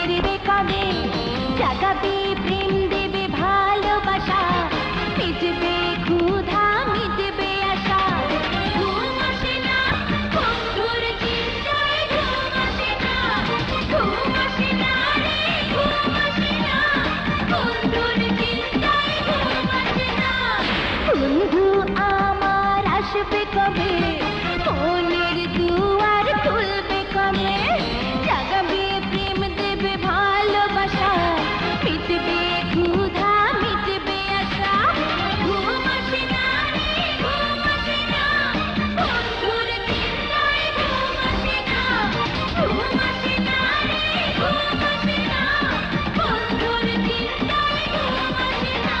ফিরবে কবে, জাগাবে প্রেম দেবে ভালোবাসা, মিটবে ক্ষুধা মিটবে আশা। ঘুম আসে না বন্ধুর চিন্তায়, ঘুম আসে না, ঘুম আসে না রে, ঘুম আসে না বন্ধুর চিন্তায়, ঘুম আসে না। বন্ধু আমার আসবে কবে, মনের দুয়ার খুলবে কবে, জাগাবে প্রেম দেবে ভালোবাসা, মিটবে ক্ষুধা মিটবে আশা। ঘুম আসে না রে, ঘুম আসে না বন্ধুর চিন্তায়, ঘুম আসে না, ঘুম আসে না রে, ঘুম আসে না বন্ধুর চিন্তায়, ঘুম আসে না।